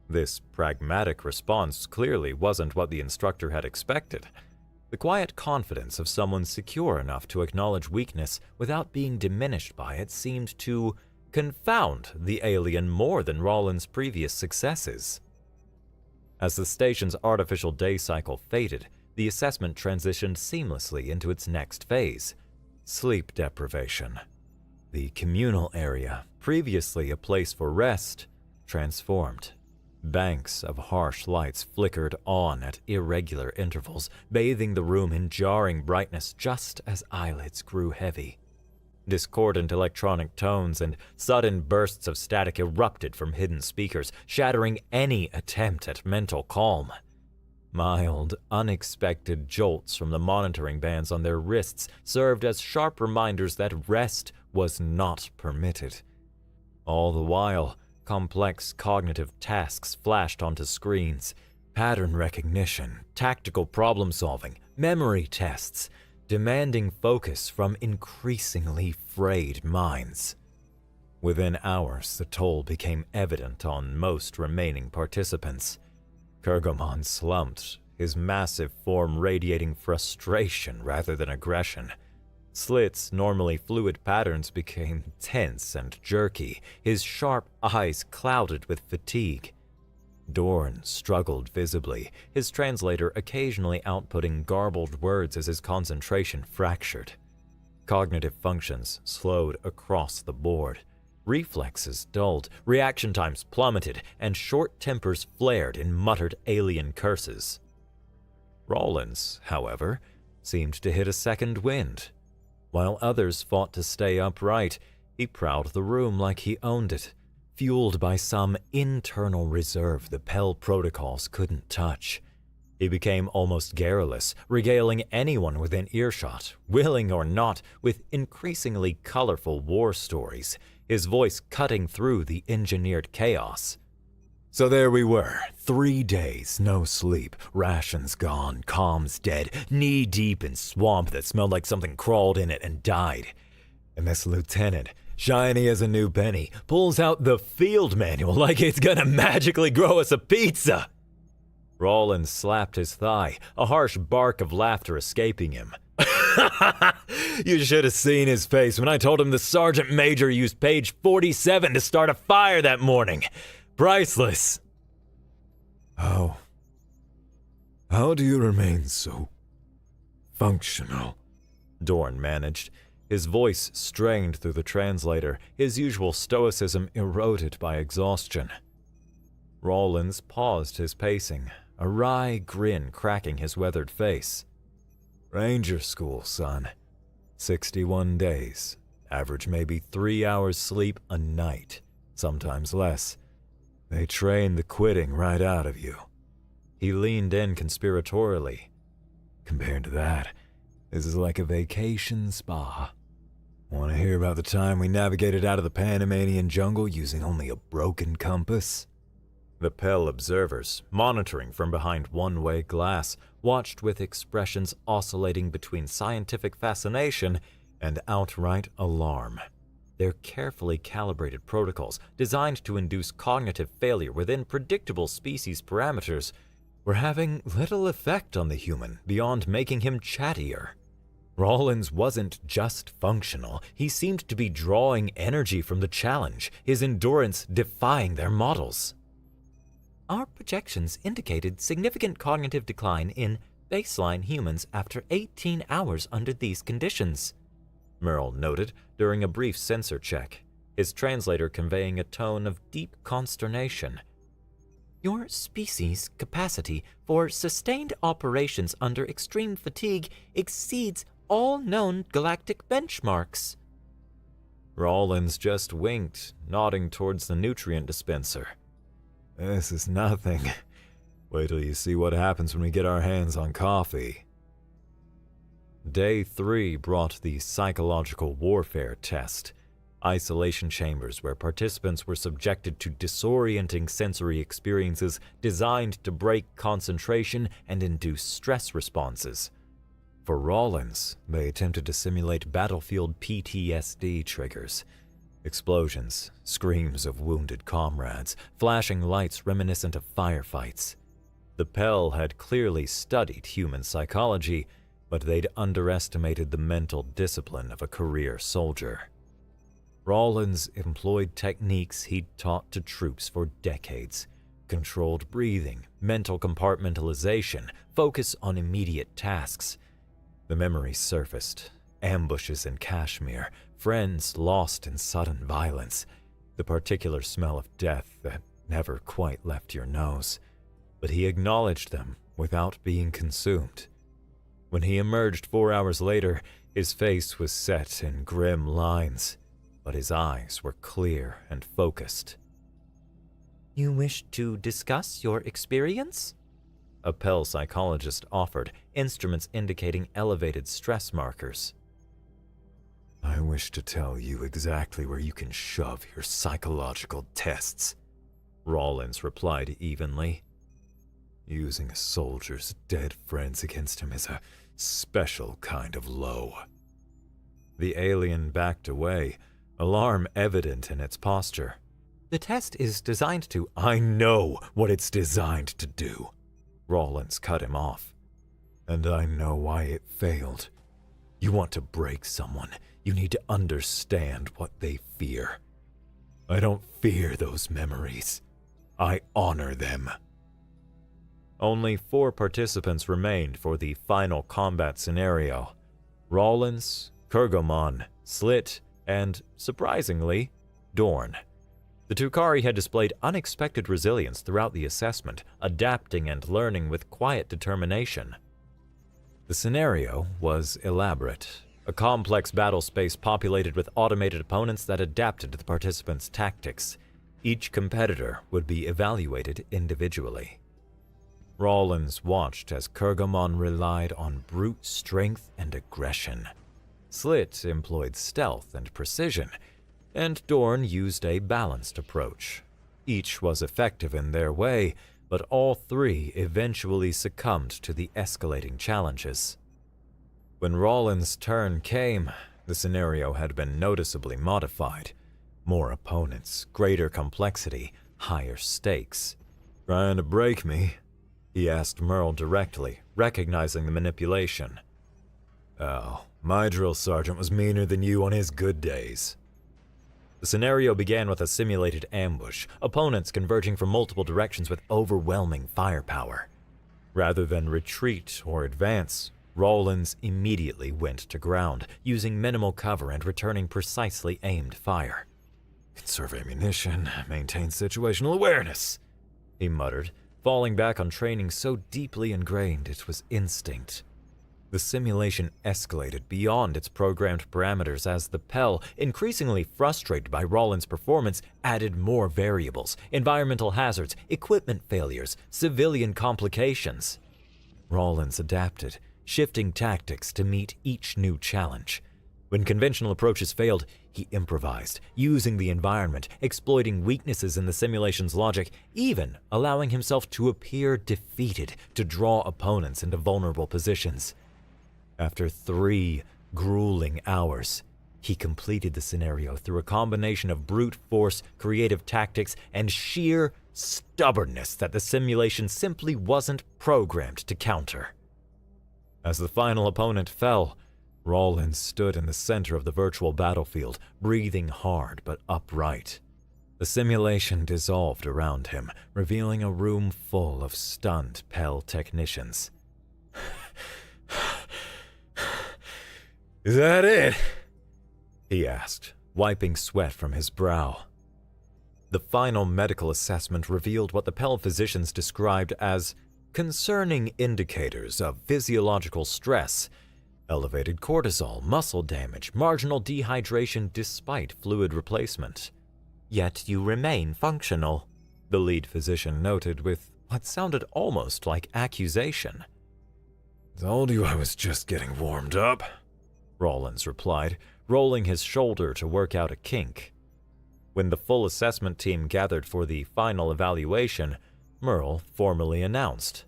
This pragmatic response clearly wasn't what the instructor had expected. The quiet confidence of someone secure enough to acknowledge weakness without being diminished by it seemed to confound the alien more than Rawlins' previous successes. As the station's artificial day cycle faded, the assessment transitioned seamlessly into its next phase: sleep deprivation. The communal area, previously a place for rest, transformed. Banks of harsh lights flickered on at irregular intervals, bathing the room in jarring brightness just as eyelids grew heavy. Discordant electronic tones and sudden bursts of static erupted from hidden speakers, shattering any attempt at mental calm. Mild, unexpected jolts from the monitoring bands on their wrists served as sharp reminders that rest was not permitted. All the while, complex cognitive tasks flashed onto screens: pattern recognition, tactical problem-solving, memory tests, demanding focus from increasingly frayed minds. Within hours, the toll became evident on most remaining participants. Kurgomon slumped, his massive form radiating frustration rather than aggression. Slit's normally fluid patterns became tense and jerky, his sharp eyes clouded with fatigue. Dorn struggled visibly, his translator occasionally outputting garbled words as his concentration fractured. Cognitive functions slowed across the board. Reflexes dulled, reaction times plummeted, and short tempers flared in muttered alien curses. Rawlins, however, seemed to hit a second wind. While others fought to stay upright, he prowled the room like he owned it, fueled by some internal reserve the Pell protocols couldn't touch. He became almost garrulous, regaling anyone within earshot, willing or not, with increasingly colorful war stories, his voice cutting through the engineered chaos. So there we were, 3 days, no sleep, rations gone, comms dead, knee-deep in swamp that smelled like something crawled in it and died. And this lieutenant, shiny as a new penny, pulls out the field manual like it's gonna magically grow us a pizza. Rawlins slapped his thigh, a harsh bark of laughter escaping him. You should have seen his face when I told him the sergeant major used page 47 to start a fire that morning. Priceless. How do you remain so functional? Dorn managed, his voice strained through the translator, his usual stoicism eroded by exhaustion. Rawlins paused his pacing, a wry grin cracking his weathered face. Ranger school, son. 61 days. Average maybe 3 hours sleep a night, sometimes less. They train the quitting right out of you. He leaned in conspiratorially. Compared to that, this is like a vacation spa. Want to hear about the time we navigated out of the Panamanian jungle using only a broken compass? The Pell observers, monitoring from behind one-way glass, watched with expressions oscillating between scientific fascination and outright alarm. Their carefully calibrated protocols, designed to induce cognitive failure within predictable species parameters, were having little effect on the human beyond making him chattier. Rawlins wasn't just functional, he seemed to be drawing energy from the challenge, his endurance defying their models. our projections indicated significant cognitive decline in baseline humans after 18 hours under these conditions, Merle noted during a brief sensor check, his translator conveying a tone of deep consternation. Your species' capacity for sustained operations under extreme fatigue exceeds all known galactic benchmarks. Rawlins just winked, nodding towards the nutrient dispenser. This is nothing. Wait till you see what happens when we get our hands on coffee. Day 3 brought the psychological warfare test. Isolation chambers where participants were subjected to disorienting sensory experiences designed to break concentration and induce stress responses. For Rawlins, they attempted to simulate battlefield PTSD triggers. Explosions, screams of wounded comrades, flashing lights reminiscent of firefights. The Pell had clearly studied human psychology, but they'd underestimated the mental discipline of a career soldier. Rawlins employed techniques he'd taught to troops for decades. Controlled breathing, mental compartmentalization, focus on immediate tasks. The memories surfaced. Ambushes in Kashmir, friends lost in sudden violence, the particular smell of death that never quite left your nose. But he acknowledged them without being consumed. When he emerged 4 hours later, his face was set in grim lines, but his eyes were clear and focused. You wish to discuss your experience? A Pell psychologist offered, instruments indicating elevated stress markers. I wish to tell you exactly where you can shove your psychological tests, Rawlins replied evenly. Using a soldier's dead friends against him is a special kind of low. The alien backed away, alarm evident in its posture. The test is designed to... I know what it's designed to do, Rawlins cut him off. And I know why it failed. You want to break someone, you need to understand what they fear. I don't fear those memories. I honor them. Only 4 participants remained for the final combat scenario. Rawlins, Kurgomon, Slit, and, surprisingly, Dorn. The Tukari had displayed unexpected resilience throughout the assessment, adapting and learning with quiet determination. The scenario was elaborate, a complex battle space populated with automated opponents that adapted to the participants' tactics. Each competitor would be evaluated individually. Rawlins watched as Kurgomon relied on brute strength and aggression. Slit employed stealth and precision, and Dorn used a balanced approach. Each was effective in their way, but all 3 eventually succumbed to the escalating challenges. When Rawlins' turn came, the scenario had been noticeably modified. More opponents, greater complexity, higher stakes. Trying to break me? He asked Merle directly, recognizing the manipulation. Oh, my drill sergeant was meaner than you on his good days. The scenario began with a simulated ambush, opponents converging from multiple directions with overwhelming firepower. Rather than retreat or advance, Rawlins immediately went to ground, using minimal cover and returning precisely aimed fire. Conserve ammunition, maintain situational awareness, he muttered, falling back on training so deeply ingrained it was instinct. The simulation escalated beyond its programmed parameters as the Pell, increasingly frustrated by Rawlins' performance, added more variables, environmental hazards, equipment failures, civilian complications. Rawlins adapted, shifting tactics to meet each new challenge. When conventional approaches failed, he improvised, using the environment, exploiting weaknesses in the simulation's logic, even allowing himself to appear defeated to draw opponents into vulnerable positions. After 3 grueling hours, he completed the scenario through a combination of brute force, creative tactics, and sheer stubbornness that the simulation simply wasn't programmed to counter. As the final opponent fell, Rawlins stood in the center of the virtual battlefield, breathing hard but upright. The simulation dissolved around him, revealing a room full of stunned Pell technicians. Is that it? He asked, wiping sweat from his brow. The final medical assessment revealed what the Pell physicians described as concerning indicators of physiological stress, elevated cortisol, muscle damage, marginal dehydration despite fluid replacement. Yet you remain functional, The lead physician noted with what sounded almost like accusation. Told you I was just getting warmed up, Rollins replied, rolling his shoulder to work out a kink. When the full assessment team gathered for the final evaluation, Merle formally announced,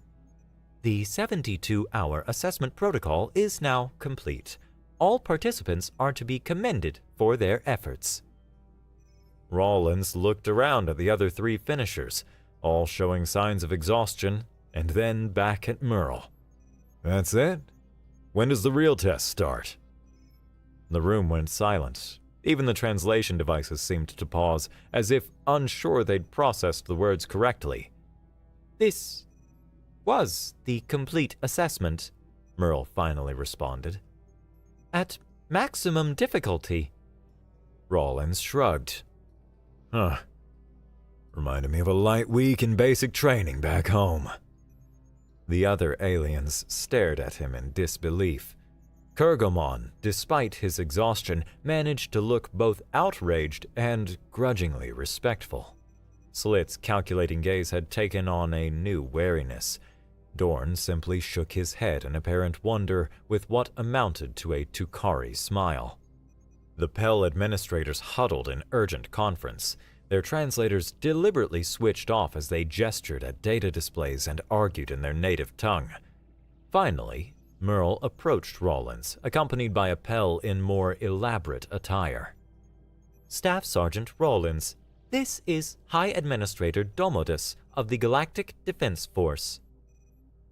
The 72-hour assessment protocol is now complete. All participants are to be commended for their efforts. Rollins looked around at the other three finishers, all showing signs of exhaustion, and then back at Merle. That's it? When does the real test start? The room went silent. Even the translation devices seemed to pause, as if unsure they'd processed the words correctly. This was the complete assessment, Merle finally responded. At maximum difficulty. Rollins shrugged. Huh. Reminded me of a light week in basic training back home. The other aliens stared at him in disbelief. Kurgomon, despite his exhaustion, managed to look both outraged and grudgingly respectful. Slit's calculating gaze had taken on a new wariness. Dorn simply shook his head in apparent wonder with what amounted to a Tukari smile. The Pell administrators huddled in urgent conference. Their translators deliberately switched off as they gestured at data displays and argued in their native tongue. Finally, Merle approached Rollins, accompanied by a Pell in more elaborate attire. Staff Sergeant Rollins, this is High Administrator Domodus of the Galactic Defense Force.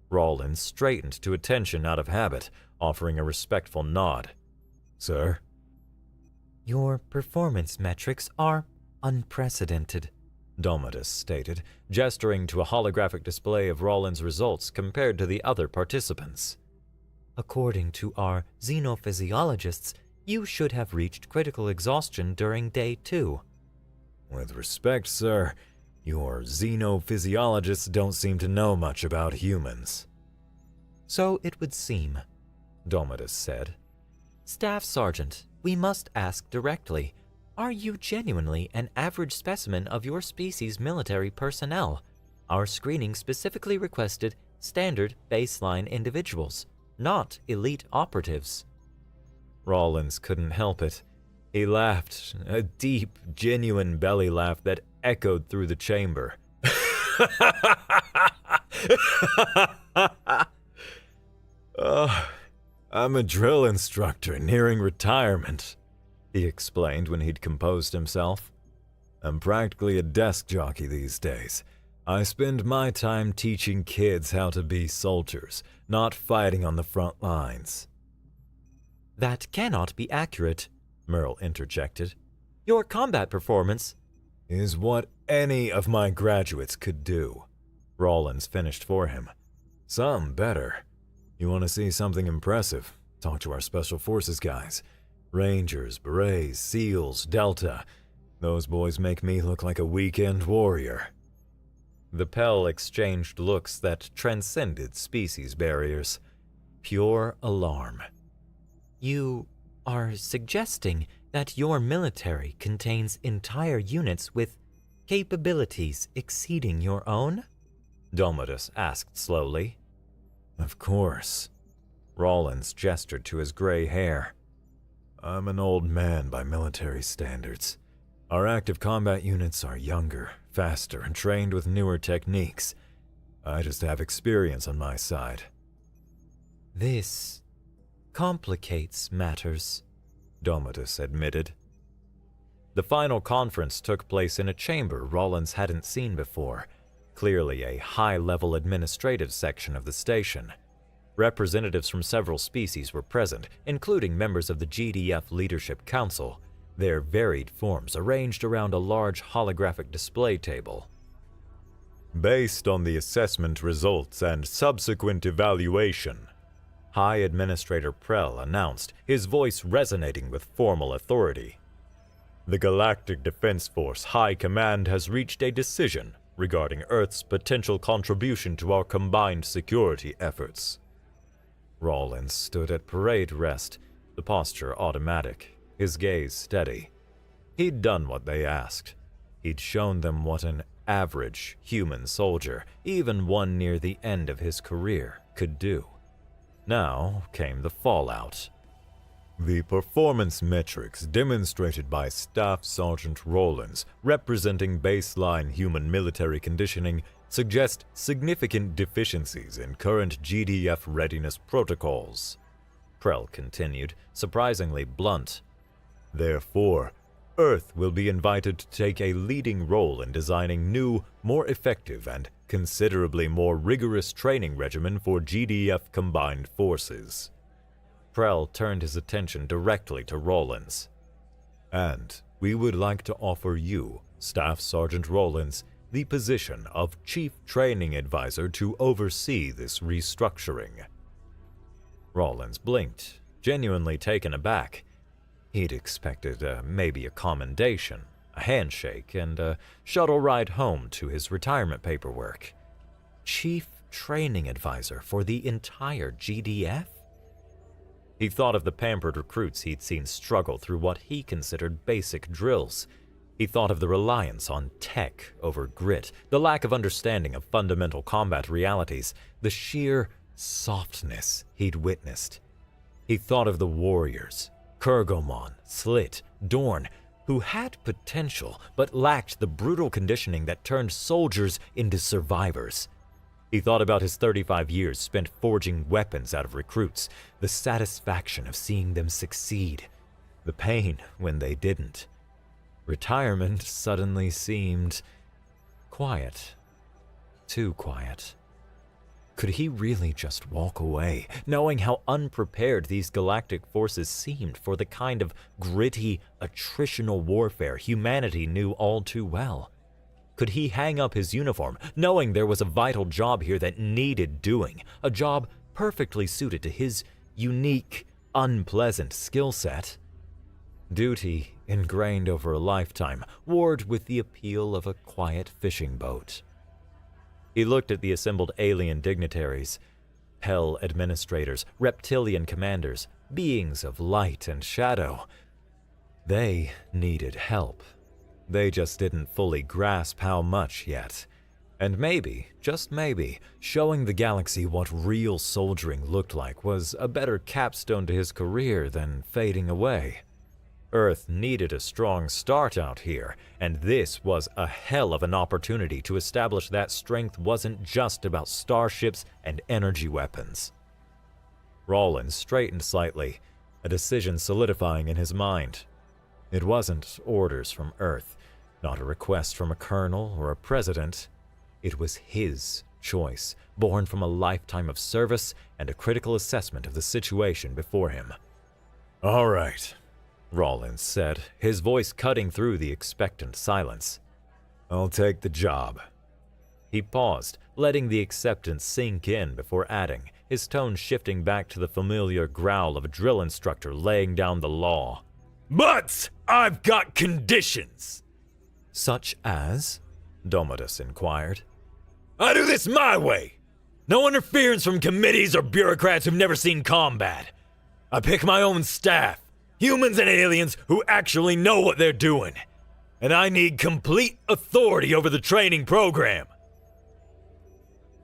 Rollins straightened to attention out of habit, offering a respectful nod. Sir? Your performance metrics are unprecedented, Domodus stated, gesturing to a holographic display of Rollins' results compared to the other participants. According to our xenophysiologists, you should have reached critical exhaustion during day 2. With respect, sir, your xenophysiologists don't seem to know much about humans. So it would seem, Domodus said. Staff Sergeant, we must ask directly, are you genuinely an average specimen of your species' military personnel? Our screening specifically requested standard baseline individuals, not elite operatives. Rollins couldn't help it. He laughed, a deep, genuine belly laugh that echoed through the chamber. I'm a drill instructor nearing retirement, he explained when he'd composed himself. I'm practically a desk jockey these days. I spend my time teaching kids how to be soldiers, not fighting on the front lines. That cannot be accurate, Merle interjected. Your combat performance is what any of my graduates could do. Rollins finished for him. Some better. You want to see something impressive? Talk to our Special Forces guys. Rangers, Berets, SEALs, Delta. Those boys make me look like a weekend warrior. The Pell exchanged looks that transcended species barriers. Pure alarm. You are suggesting that your military contains entire units with capabilities exceeding your own? Domodus asked slowly. Of course. Rollins gestured to his gray hair. I'm an old man by military standards. Our active combat units are younger, faster, and trained with newer techniques. I just have experience on my side. This complicates matters, Domodus admitted. The final conference took place in a chamber Rollins hadn't seen before, clearly a high-level administrative section of the station. Representatives from several species were present, including members of the GDF Leadership Council. their varied forms arranged around a large holographic display table. Based on the assessment results and subsequent evaluation, High Administrator Prell announced, his voice resonating with formal authority. the Galactic Defense Force High Command has reached a decision regarding Earth's potential contribution to our combined security efforts. Rawlins stood at parade rest, the posture automatic, his gaze steady. He'd done what they asked. He'd shown them what an average human soldier, even one near the end of his career, could do. Now came the fallout. The performance metrics demonstrated by Staff Sergeant Rawlins, representing baseline human military conditioning, suggest significant deficiencies in current GDF readiness protocols. Prell continued, surprisingly blunt. Therefore, Earth will be invited to take a leading role in designing new, more effective, and considerably more rigorous training regimen for GDF combined forces. Prell turned his attention directly to Rawlins. And we would like to offer you, Staff Sergeant Rawlins, the position of Chief Training Advisor to oversee this restructuring. Rawlins blinked, genuinely taken aback. He'd expected maybe a commendation, a handshake, and a shuttle ride home to his retirement paperwork. Chief Training Advisor for the entire GDF? He thought of the pampered recruits he'd seen struggle through what he considered basic drills. He thought of the reliance on tech over grit, the lack of understanding of fundamental combat realities, the sheer softness he'd witnessed. He thought of the warriors, Kurgomon, Slit, Dorn, who had potential but lacked the brutal conditioning that turned soldiers into survivors. He thought about his 35 years spent forging weapons out of recruits, the satisfaction of seeing them succeed, the pain when they didn't. Retirement suddenly seemed quiet. Too quiet. Could he really just walk away, knowing how unprepared these galactic forces seemed for the kind of gritty, attritional warfare humanity knew all too well? Could he hang up his uniform, knowing there was a vital job here that needed doing, a job perfectly suited to his unique, unpleasant skill set? Duty, ingrained over a lifetime, warred with the appeal of a quiet fishing boat. He looked at the assembled alien dignitaries, Hell administrators, reptilian commanders, beings of light and shadow. They needed help. They just didn't fully grasp how much yet. And maybe, just maybe, showing the galaxy what real soldiering looked like was a better capstone to his career than fading away. Earth needed a strong start out here, and this was a hell of an opportunity to establish that strength wasn't just about starships and energy weapons. Rawlins straightened slightly, a decision solidifying in his mind. It wasn't orders from Earth, not a request from a colonel or a president. It was his choice, born from a lifetime of service and a critical assessment of the situation before him. All right, Rawlins said, his voice cutting through the expectant silence. I'll take the job. He paused, letting the acceptance sink in before adding, his tone shifting back to the familiar growl of a drill instructor laying down the law. But I've got conditions. Such as? Domitus inquired. I do this my way. No interference from committees or bureaucrats who've never seen combat. I pick my own staff, humans and aliens who actually know what they're doing. And I need complete authority over the training program.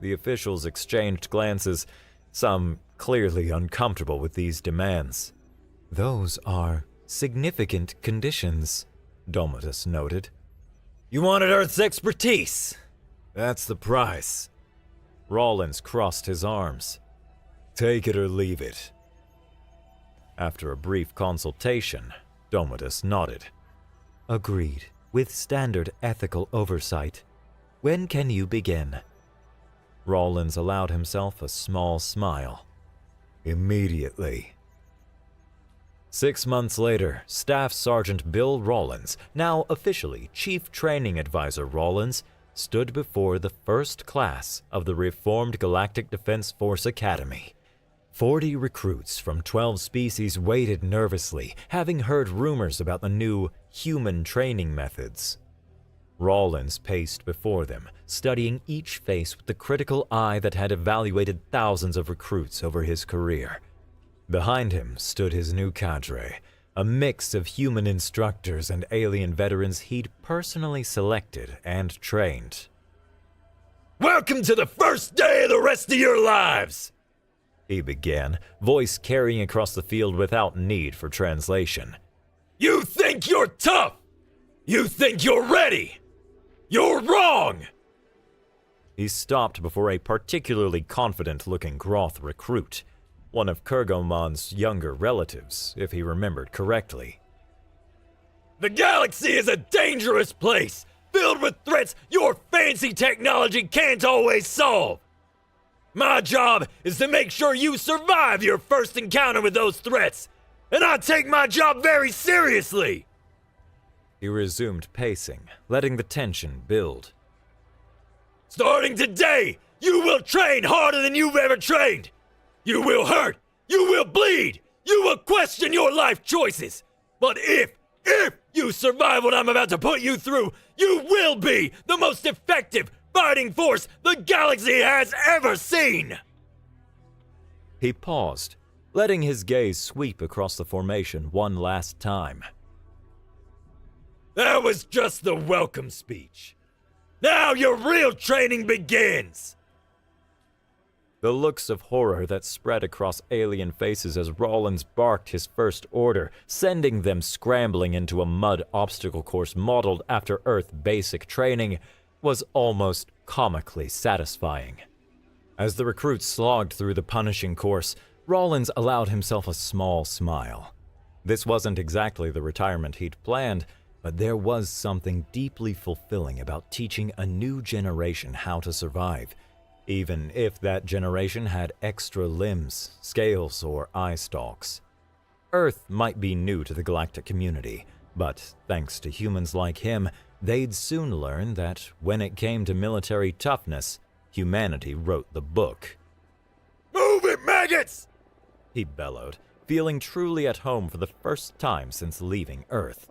The officials exchanged glances, some clearly uncomfortable with these demands. Those are significant conditions, Domitus noted. You wanted Earth's expertise. That's the price. Rawlins crossed his arms. Take it or leave it. After a brief consultation, Domitus nodded. Agreed, with standard ethical oversight. When can you begin? Rawlins allowed himself a small smile. Immediately. 6 months later, Staff Sergeant Bill Rawlins, now officially Chief Training Advisor Rawlins, stood before the first class of the reformed Galactic Defense Force Academy. 40 recruits from 12 species waited nervously, having heard rumors about the new human training methods. Rawlins paced before them, studying each face with the critical eye that had evaluated thousands of recruits over his career. Behind him stood his new cadre, a mix of human instructors and alien veterans he'd personally selected and trained. Welcome to the first day of the rest of your lives, he began, voice carrying across the field without need for translation. You think you're tough? You think you're ready? You're wrong! He stopped before a particularly confident-looking Groth recruit, one of Kurgomon's younger relatives, if he remembered correctly. The galaxy is a dangerous place, filled with threats your fancy technology can't always solve. My job is to make sure you survive your first encounter with those threats, and I take my job very seriously. He resumed pacing, letting the tension build. Starting today, you will train harder than you've ever trained. You will hurt, you will bleed, you will question your life choices. But if you survive what I'm about to put you through, you will be the most effective fighting force the galaxy has ever seen! He paused, letting his gaze sweep across the formation one last time. That was just the welcome speech. Now your real training begins! The looks of horror that spread across alien faces as Rawlins barked his first order, sending them scrambling into a mud obstacle course modeled after Earth basic training, was almost comically satisfying. As the recruits slogged through the punishing course, Rawlins allowed himself a small smile. This wasn't exactly the retirement he'd planned, but there was something deeply fulfilling about teaching a new generation how to survive, even if that generation had extra limbs, scales, or eye stalks. Earth might be new to the galactic community, but thanks to humans like him, they'd soon learn that when it came to military toughness, humanity wrote the book. Move it, maggots! He bellowed, feeling truly at home for the first time since leaving Earth.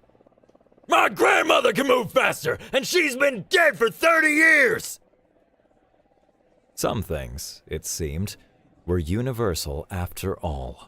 My grandmother can move faster, and she's been dead for 30 years! Some things, it seemed, were universal after all.